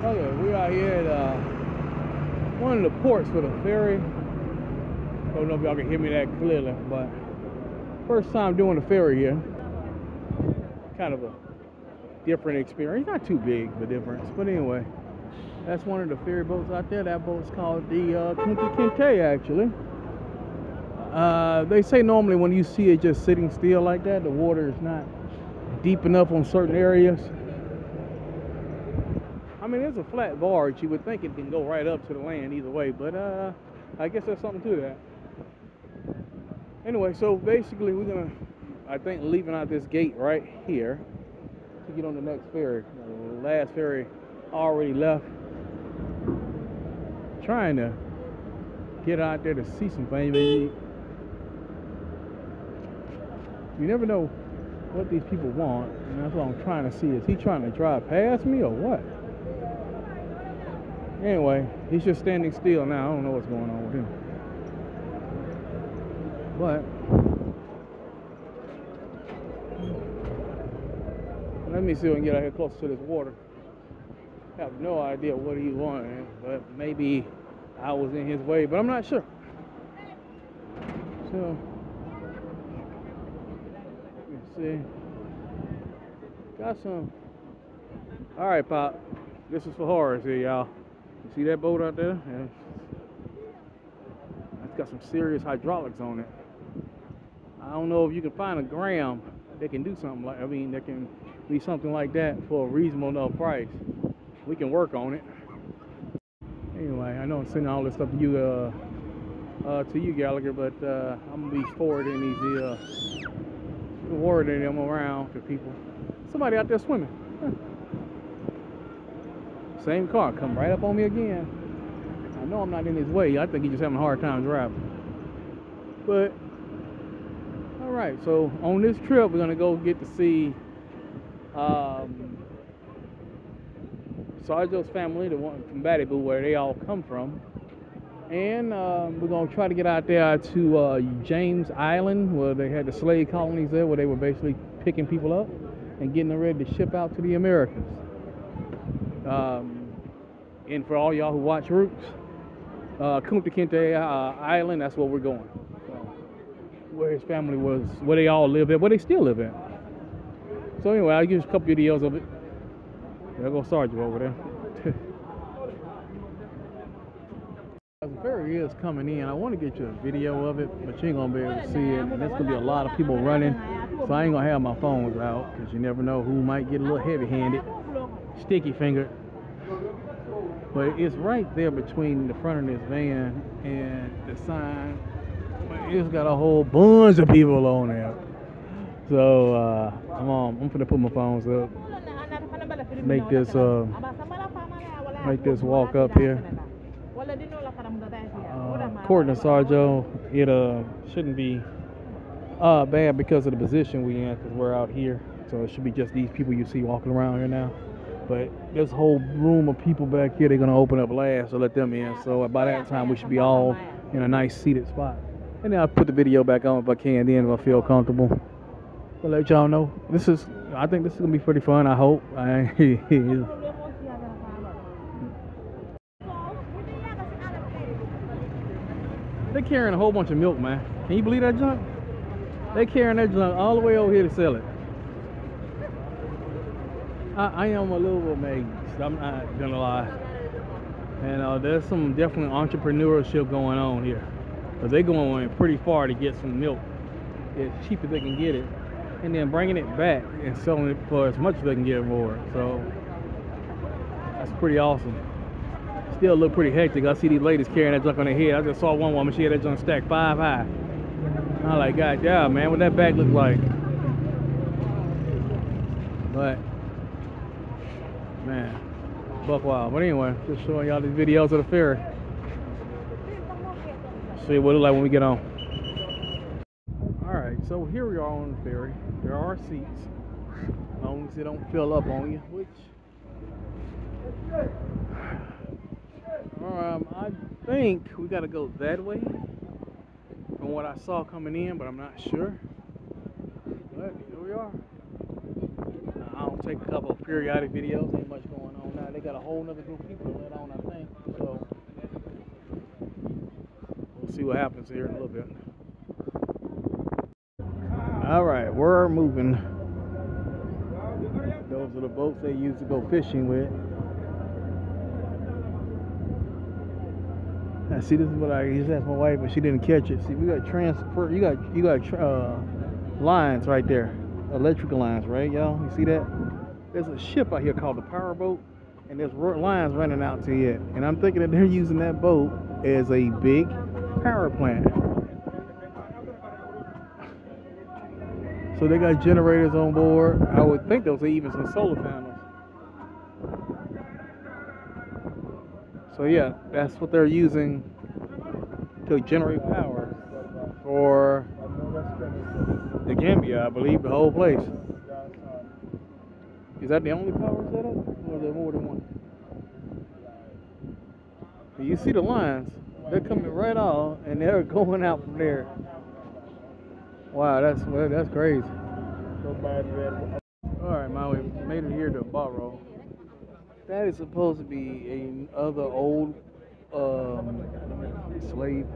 Okay, we're out here at one of the ports for the ferry. Don't know if y'all can hear me that clearly, but first time doing the ferry here. Kind of a different experience. Not too big of a difference, but anyway, that's one of the ferry boats out there. That boat's called the Kunta Kinte, actually. They say normally when you see it just sitting still like that, the water is not deep enough on certain areas. I mean, it's a flat barge. You would think it can go right up to the land either way, but I guess there's something to that. Anyway, so basically we're gonna, I think, leaving out this gate right here to get on the next ferry. The last ferry already left. Trying to get out there to see some things. You never know what these people want, and that's what I'm trying to see. Is he trying to drive past me or what? Anyway, he's just standing still now. I don't know what's going on with him. But let me see if I can get out here closer to this water. I have no idea what he wanted, but maybe I was in his way, but I'm not sure. So, let's see. Got some. All right, Pop. This is for Horace here, y'all. You see that boat out there? Yeah. It's got some serious hydraulics on it. I don't know if you can find a gram that can do something like, that can be something like that for a reasonable enough price. We can work on it. Anyway, I know I'm sending all this stuff to you, Gallagher, but I'm gonna be forwarding them around to people. Somebody out there swimming. Huh. Same car, come right up on me again. I know I'm not in his way. I think he's just having a hard time driving. But, all right, so on this trip, we're gonna go get to see Sarjo's family, the one from Baddibu, where they all come from. And we're gonna try to get out there to James Island, where they had the slave colonies there, where they were basically picking people up and getting them ready to ship out to the Americans. And for all y'all who watch Roots, Kunta Kinte Island, that's where we're going. So, where his family was, where they all live at, where they still live at. So anyway, I'll give you a couple videos of it. There goes Sarjo over there. The ferry is coming in. I want to get you a video of it, but you ain't gonna be able to see it. And there's gonna be a lot of people running, so I ain't gonna have my phones out because you never know who might get a little heavy-handed, sticky-fingered. But it's right there between the front of this van and the sign. It's got a whole bunch of people on there. So I'm gonna put my phones up. Make this walk up here. According to Sarjo, it shouldn't be bad because of the position we in, because we're out here. So it should be just these people you see walking around here now. But this whole room of people back here, they're gonna open up last, so let them in. So by that time, we should be all in a nice seated spot. And then I'll put the video back on if I can, then if I feel comfortable. I'll let y'all know. I think this is gonna be pretty fun. I hope. They're carrying a whole bunch of milk, man. Can you believe that junk? They carrying that junk all the way over here to sell it. I am a little amazed. I'm not gonna lie. And there's some definitely entrepreneurship going on here. But they're going pretty far to get some milk as cheap as they can get it, and then bringing it back and selling it for as much as they can get for it. So that's pretty awesome. Still look pretty hectic. I see these ladies carrying that junk on their head. I just saw one woman, she had that junk stacked 5 high. I'm like, God damn, man, what that back look like? But man, buck wild. But anyway, just showing y'all these videos of the ferry. See what it look like when we get on. Alright, so here we are on the ferry. There are seats. As long as they don't fill up on you, which I think we gotta go that way from what I saw coming in, but I'm not sure. But here we are. I don't take a couple of periodic videos. Ain't much going on now. They got a whole nother group of people let on, I think. So we'll see what happens here in a little bit. All right, we're moving. Those are the boats they used to go fishing with. Now, see, this is what I used to ask my wife, but she didn't catch it. See, we got transfer. You got lines right there, electrical lines, right, y'all? You see that? There's a ship out here called the power boat, and there's lines running out to it. And I'm thinking that they're using that boat as a big power plant. So they got generators on board. I would think those are even some solar panels. So yeah, that's what they're using to generate power for the Gambia, I believe, the whole place. Is that the only power setup, or is there more than one? You see the lines, they're coming right off and they're going out from there. Wow, that's crazy. Alright, man, we made it here to Barrow. That is supposed to be another old slave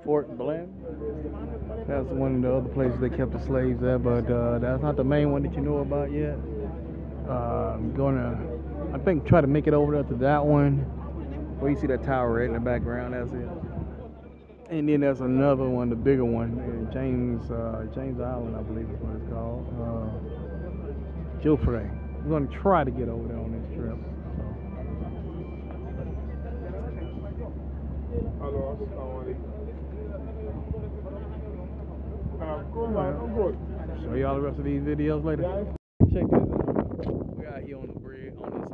Fort Bland. That's one of the other places they kept the slaves at, but that's not the main one that you know about yet. I'm gonna, I think, try to make it over there to that one. Where you see that tower right in the background, that's it. And then there's another one, the bigger one, in James Island, I believe is what it's called. Gilfrey. We're gonna try to get over there on this trip. Show y'all the rest of these videos later. Check this out. We out here on the bridge on this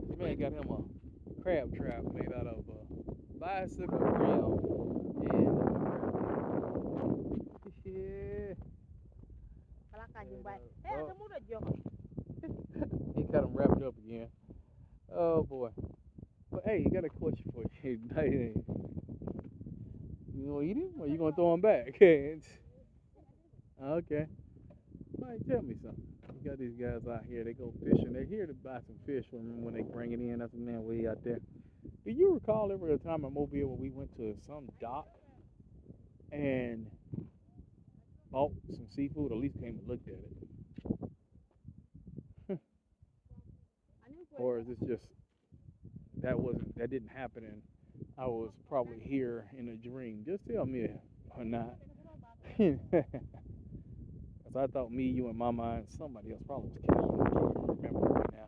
this man got him a crab trap made out of bicycle rail and yeah. He got him wrapped up again. Oh boy. But hey, he got a question for you. You gonna eat him or you gonna throw him back? Okay. Might tell me something. You got these guys out here, they go fishing. They're here to buy some fish when they bring it in. That's the man way out there. Do you recall every time in Mobile when we went to some dock and bought some seafood, or at least came and looked at it? Or is this just that didn't happen and I was probably here in a dream? Just tell me or not. Cause I thought me, you, and Mama and somebody else, probably was Kelly, I can't remember right now,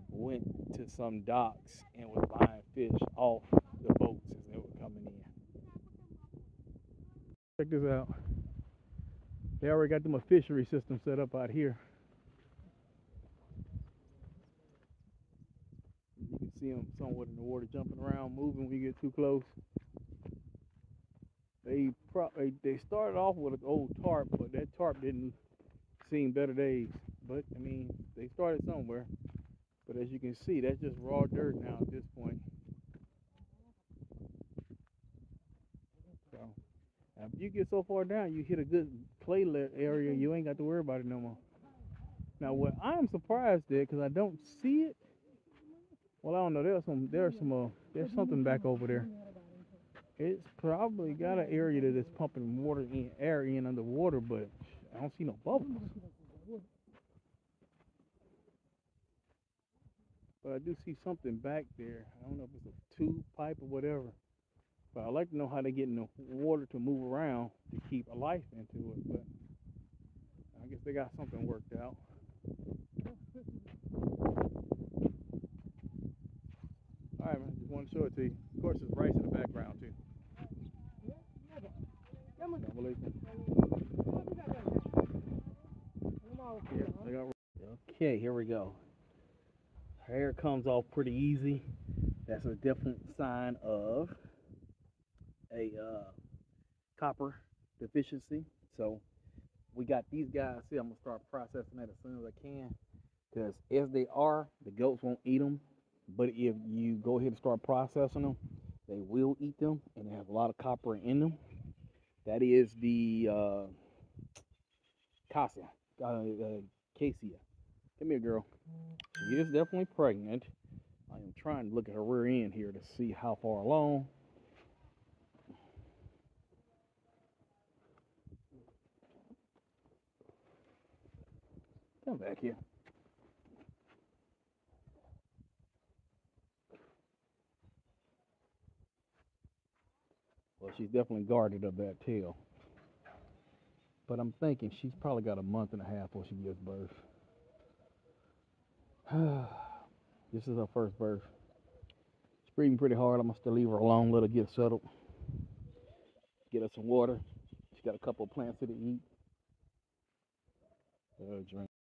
went to some docks and was buying fish off the boats as they were coming in. Check this out. They already got them a fishery system set up out here. You can see them somewhat in the water jumping around, moving when you get too close. They started off with an old tarp, but that tarp didn't seen better days. But I mean, they started somewhere. But as you can see, that's just raw dirt now at this point. So after you get so far down, you hit a good clay area, you ain't got to worry about it no more. Now what I'm surprised at, because I don't see it. Well, I don't know. There's something back over there. It's probably got an area that is pumping air in underwater, but I don't see no bubbles. But I do see something back there. I don't know if it's a tube pipe or whatever. But I'd like to know how they get in the water to move around to keep a life into it. But I guess they got something worked out. Alright, man. Just want to show it to you. Of course, there's rice in the background, too. Okay, here we go. Hair comes off pretty easy. That's a different sign of a copper deficiency. So we got these guys here. I'm gonna start processing that as soon as I can, because if they are, the goats won't eat them. But if you go ahead and start processing them, they will eat them, and they have a lot of copper in them. That is the Casa, Cassia. Come here, girl. She is definitely pregnant. I am trying to look at her rear end here to see how far along. Come back here. Well, she's definitely guarded up that tail. But I'm thinking she's probably got a month and a half before she gives birth. This is her first birth. She's breathing pretty hard. I'm gonna still leave her alone, let her get settled. Get her some water. She got a couple of plants to eat. Drink.